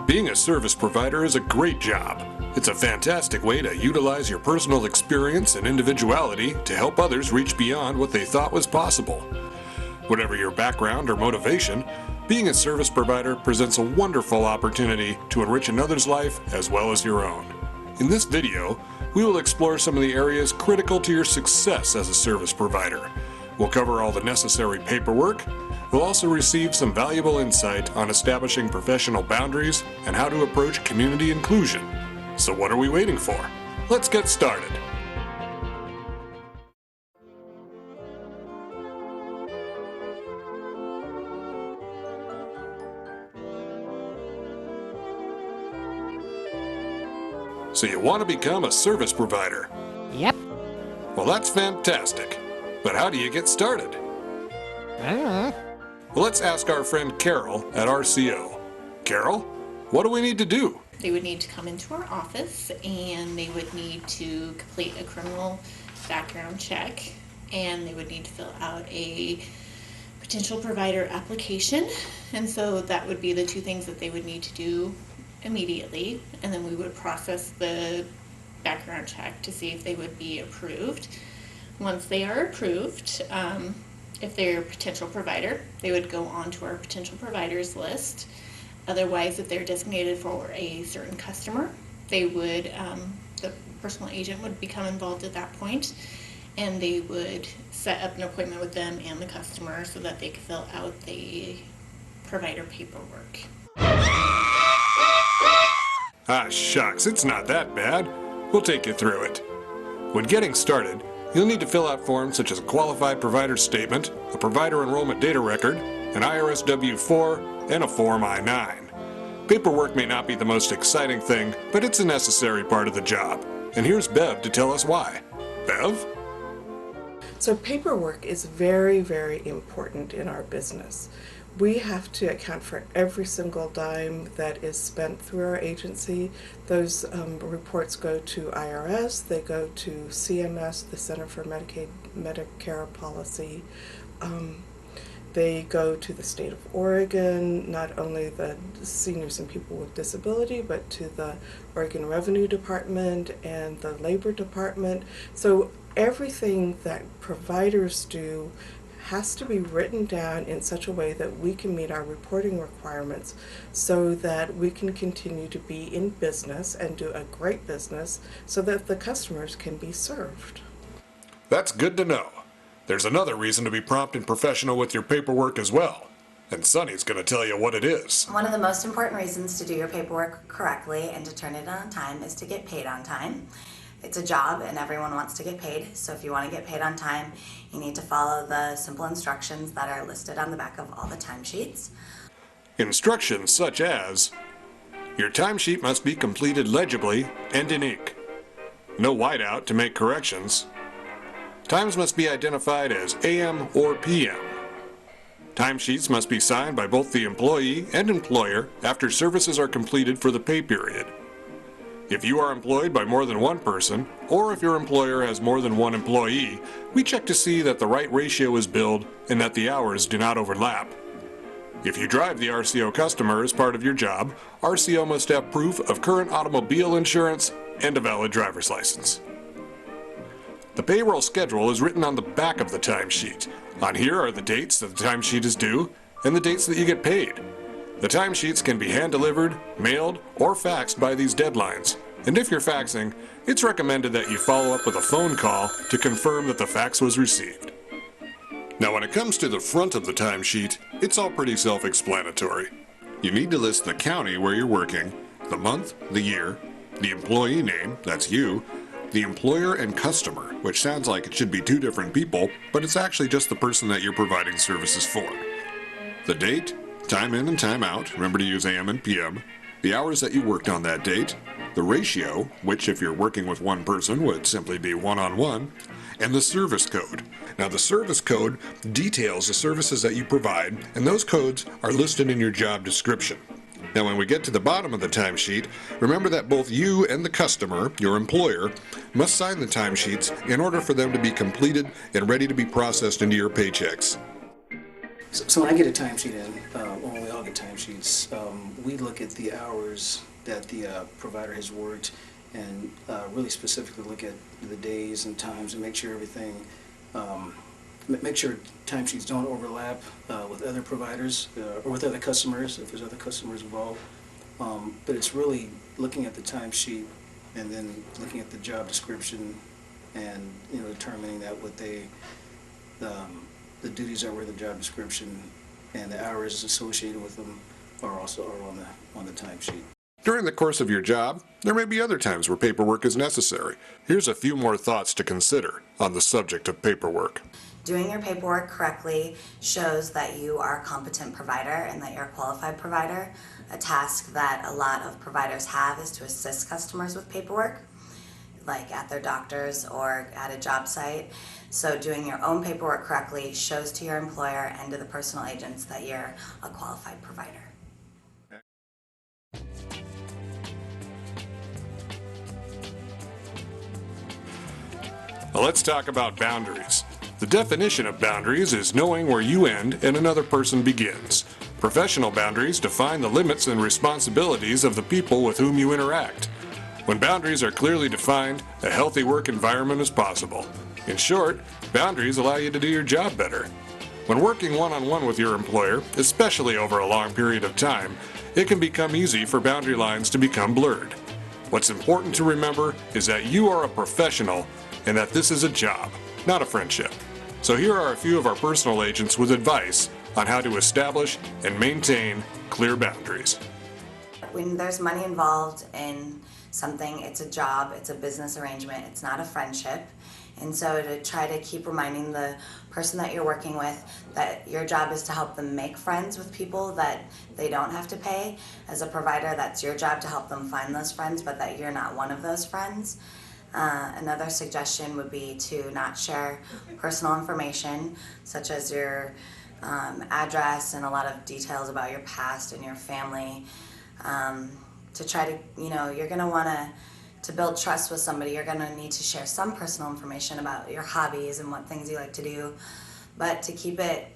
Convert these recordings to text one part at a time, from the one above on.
Being a service provider is a great job. It's a fantastic way to utilize your personal experience and individuality to help others reach beyond what they thought was possible. Whatever your background or motivation, being a service provider presents a wonderful opportunity to enrich another's life as well as your own. In this video, we will explore some of the areas critical to your success as a service provider. We'll cover all the necessary paperwork. We'll also receive some valuable insight on establishing professional boundaries and how to approach community inclusion. So what are we waiting for? Let's get started. So you want to become a service provider? Yep. Well, that's fantastic. But how do you get started? I don't know. Well, let's ask our friend Carol at RCO. Carol, what do we need to do? They would need to come into our office and they would need to complete a criminal background check, and they would need to fill out a potential provider application. And so that would be the two things that they would need to do immediately, and then we would process the background check to see if they would be approved. Once they are approved, if they're a potential provider, they would go on to our potential providers list. Otherwise, if they're designated for a certain customer, they would, the personal agent would become involved at that point, and they would set up an appointment with them and the customer so that they could fill out the provider paperwork. Ah, shucks, it's not that bad. We'll take you through it. When getting started, you'll need to fill out forms such as a qualified provider statement, a provider enrollment data record, an IRS W-4, and a Form I-9. Paperwork may not be the most exciting thing, but it's a necessary part of the job. And here's Bev to tell us why. Bev? So paperwork is very, very important in our business. We have to account for every single dime that is spent through our agency. Those reports go to IRS, they go to CMS, the Center for Medicare Policy. They go to the state of Oregon, not only the seniors and people with disability, but to the Oregon Revenue Department and the Labor Department. So everything that providers do has to be written down in such a way that we can meet our reporting requirements so that we can continue to be in business and do a great business so that the customers can be served. That's good to know. There's another reason to be prompt and professional with your paperwork as well. And Sunny's going to tell you what it is. One of the most important reasons to do your paperwork correctly and to turn it in on time is to get paid on time. It's a job and everyone wants to get paid, so if you want to get paid on time, you need to follow the simple instructions that are listed on the back of all the timesheets. Instructions such as, your timesheet must be completed legibly and in ink. No whiteout to make corrections. Times must be identified as AM or PM. Timesheets must be signed by both the employee and employer after services are completed for the pay period. If you are employed by more than one person, or if your employer has more than one employee, we check to see that the right ratio is billed and that the hours do not overlap. If you drive the RCO customer as part of your job, RCO must have proof of current automobile insurance and a valid driver's license. The payroll schedule is written on the back of the timesheet. On here are the dates that the timesheet is due and the dates that you get paid. The timesheets can be hand-delivered, mailed, or faxed by these deadlines. And if you're faxing, it's recommended that you follow up with a phone call to confirm that the fax was received. Now when it comes to the front of the timesheet, it's all pretty self-explanatory. You need to list the county where you're working, the month, the year, the employee name, that's you, the employer and customer, which sounds like it should be two different people, but it's actually just the person that you're providing services for. The date, time in and time out, remember to use AM and PM, the hours that you worked on that date, the ratio, which if you're working with one person would simply be one-on-one, and the service code. Now the service code details the services that you provide, and those codes are listed in your job description. Now when we get to the bottom of the timesheet, remember that both you and the customer, your employer, must sign the timesheets in order for them to be completed and ready to be processed into your paychecks. So when I get a timesheet in, when we all look at timesheets. We look at the hours that the provider has worked and really specifically look at the days and times and make sure everything, make sure timesheets don't overlap with other providers or with other customers if there's other customers involved. But it's really looking at the timesheet and then looking at the job description and determining that what the duties are with the job description and the hours associated with them are also on the timesheet. During the course of your job, there may be other times where paperwork is necessary. Here's a few more thoughts to consider on the subject of paperwork. Doing your paperwork correctly shows that you are a competent provider and that you're a qualified provider. A task that a lot of providers have is to assist customers with paperwork, like at their doctors or at a job site. So doing your own paperwork correctly shows to your employer and to the personal agents that you're a qualified provider. Now let's talk about boundaries. The definition of boundaries is knowing where you end and another person begins. Professional boundaries define the limits and responsibilities of the people with whom you interact. When boundaries are clearly defined, a healthy work environment is possible. In short, boundaries allow you to do your job better. When working one-on-one with your employer, especially over a long period of time, it can become easy for boundary lines to become blurred. What's important to remember is that you are a professional and that this is a job, not a friendship. So here are a few of our personal agents with advice on how to establish and maintain clear boundaries. When there's money involved in something, it's a job, it's a business arrangement, it's not a friendship. And so to try to keep reminding the person that you're working with that your job is to help them make friends with people that they don't have to pay. As a provider, that's your job to help them find those friends, but that you're not one of those friends. Another suggestion would be to not share personal information, such as your address and a lot of details about your past and your family. To try to, you're going to want to build trust with somebody, you're going to need to share some personal information about your hobbies and what things you like to do, but to keep it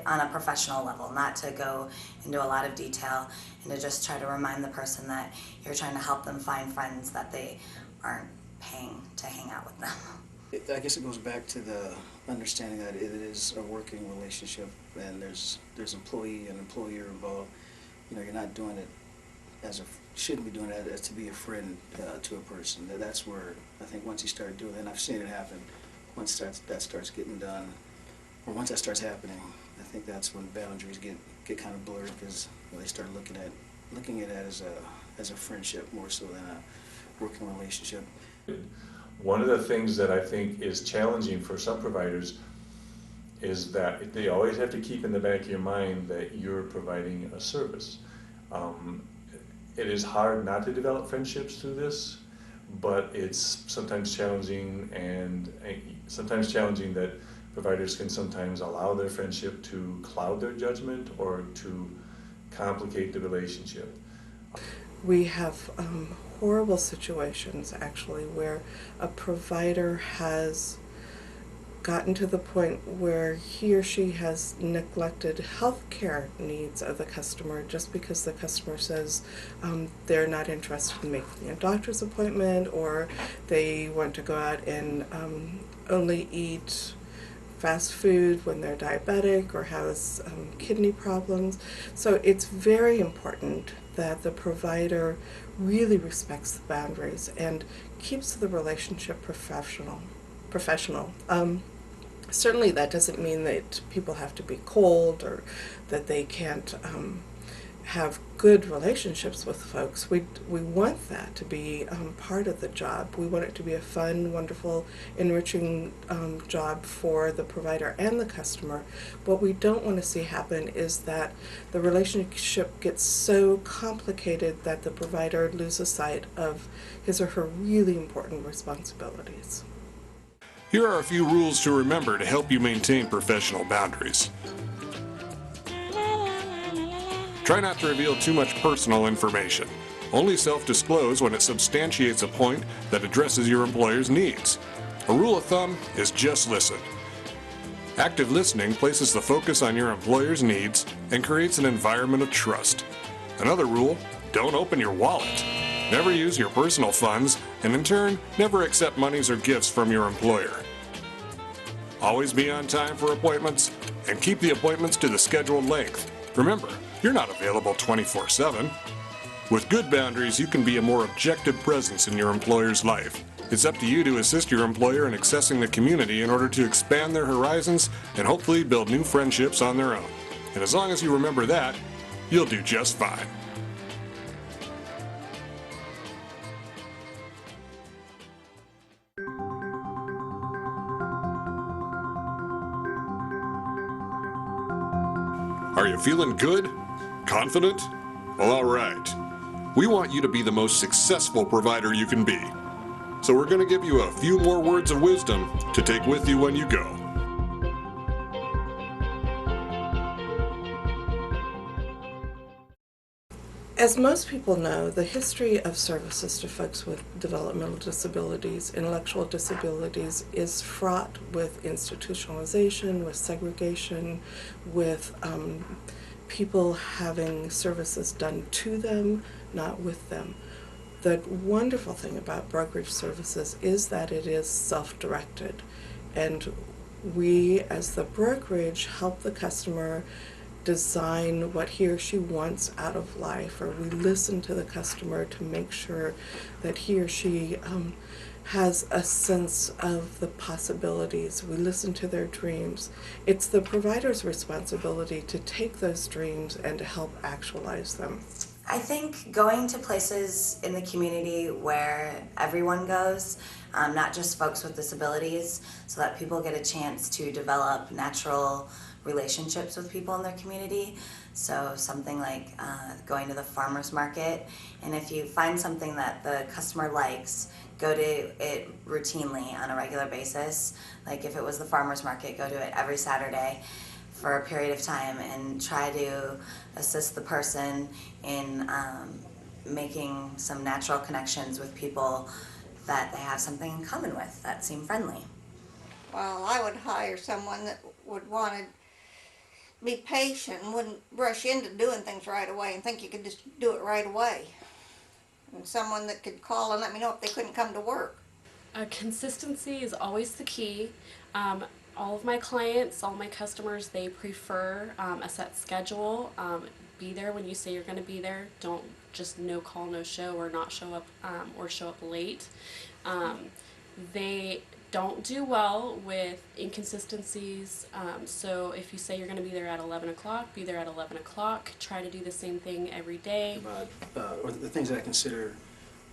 on a professional level, not to go into a lot of detail, and to just try to remind the person that you're trying to help them find friends that they aren't paying to hang out with them. I guess it goes back to the understanding that it is a working relationship and there's employee and employer involved. You're not doing it shouldn't be doing it as to be a friend to a person. That's where I think once you start doing that, and I've seen it happen, once that starts getting done, or once that starts happening, I think that's when boundaries get kind of blurred because they start looking at it as a friendship more so than a working relationship. One of the things that I think is challenging for some providers is that they always have to keep in the back of your mind that you're providing a service. It is hard not to develop friendships through this, but it's sometimes challenging that providers can sometimes allow their friendship to cloud their judgment or to complicate the relationship. We have horrible situations actually where a provider has gotten to the point where he or she has neglected health care needs of the customer just because the customer says they're not interested in making a doctor's appointment, or they want to go out and only eat fast food when they're diabetic or has kidney problems. So it's very important that the provider really respects the boundaries and keeps the relationship professional. Certainly that doesn't mean that people have to be cold or that they can't have good relationships with folks. We want that to be part of the job. We want it to be a fun, wonderful, enriching job for the provider and the customer. What we don't want to see happen is that the relationship gets so complicated that the provider loses sight of his or her really important responsibilities. Here are a few rules to remember to help you maintain professional boundaries. Try not to reveal too much personal information. Only self-disclose when it substantiates a point that addresses your employer's needs. A rule of thumb is just listen. Active listening places the focus on your employer's needs and creates an environment of trust. Another rule, don't open your wallet. Never use your personal funds, and in turn, never accept monies or gifts from your employer. Always be on time for appointments, and keep the appointments to the scheduled length. Remember, you're not available 24/7. With good boundaries, you can be a more objective presence in your employer's life. It's up to you to assist your employer in accessing the community in order to expand their horizons and hopefully build new friendships on their own. And as long as you remember that, you'll do just fine. Are you feeling good? Confident? Well, all right. We want you to be the most successful provider you can be. So we're going to give you a few more words of wisdom to take with you when you go. As most people know, the history of services to folks with developmental disabilities, intellectual disabilities, is fraught with institutionalization, with segregation, with people having services done to them, not with them. The wonderful thing about brokerage services is that it is self-directed, and we as the brokerage help the customer design what he or she wants out of life, or we listen to the customer to make sure that he or she has a sense of the possibilities. We listen to their dreams. It's the provider's responsibility to take those dreams and to help actualize them. I think going to places in the community where everyone goes, not just folks with disabilities, so that people get a chance to develop natural relationships with people in their community. So something like going to the farmer's market, and if you find something that the customer likes, go to it routinely on a regular basis. Like if it was the farmer's market, go to it every Saturday for a period of time and try to assist the person in making some natural connections with people that they have something in common with, that seem friendly. Well, I would hire someone that would want to be patient and wouldn't rush into doing things right away and think you could just do it right away. And someone that could call and let me know if they couldn't come to work. Consistency is always the key. All of my clients, all my customers, they prefer a set schedule. Be there when you say you're going to be there. Don't just no call, no show, or not show up or show up late. They don't do well with inconsistencies. So if you say you're going to be there at 11 o'clock, be there at 11 o'clock. Try to do the same thing every day. Or the things that I consider,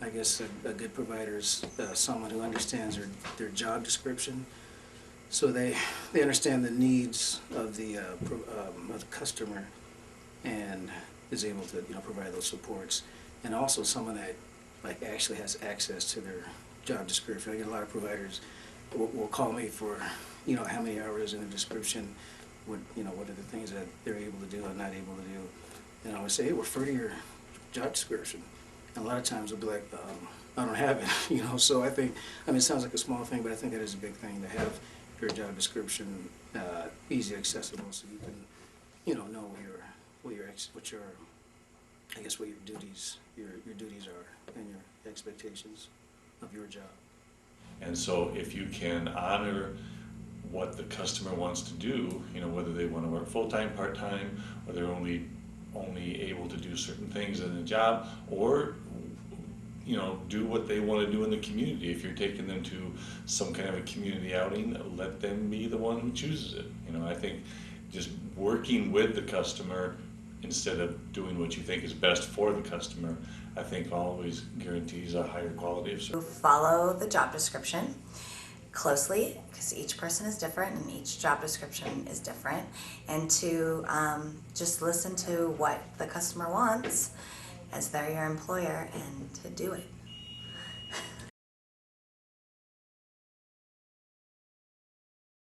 I guess, a good provider is someone who understands their job description. So they understand the needs of the customer and is able to provide those supports, and also someone that actually has access to their job description. I get a lot of providers will call me for how many hours in the description, what are the things that they're able to do and not able to do, and I would say, hey, refer to your job description. And a lot of times they'll be like, I don't have it, So I think, it sounds like a small thing, but I think that is a big thing to have your job description easy accessible, so you can know what your duties are and your expectations of your job. And so if you can honor what the customer wants to do, whether they want to work full-time, part-time, or they're only able to do certain things in a job, or do what they want to do in the community. If you're taking them to some kind of a community outing, let them be the one who chooses it. I think just working with the customer instead of doing what you think is best for the customer, I think always guarantees a higher quality of service. Follow the job description closely, because each person is different and each job description is different, and to just listen to what the customer wants as they're your employer and to do it.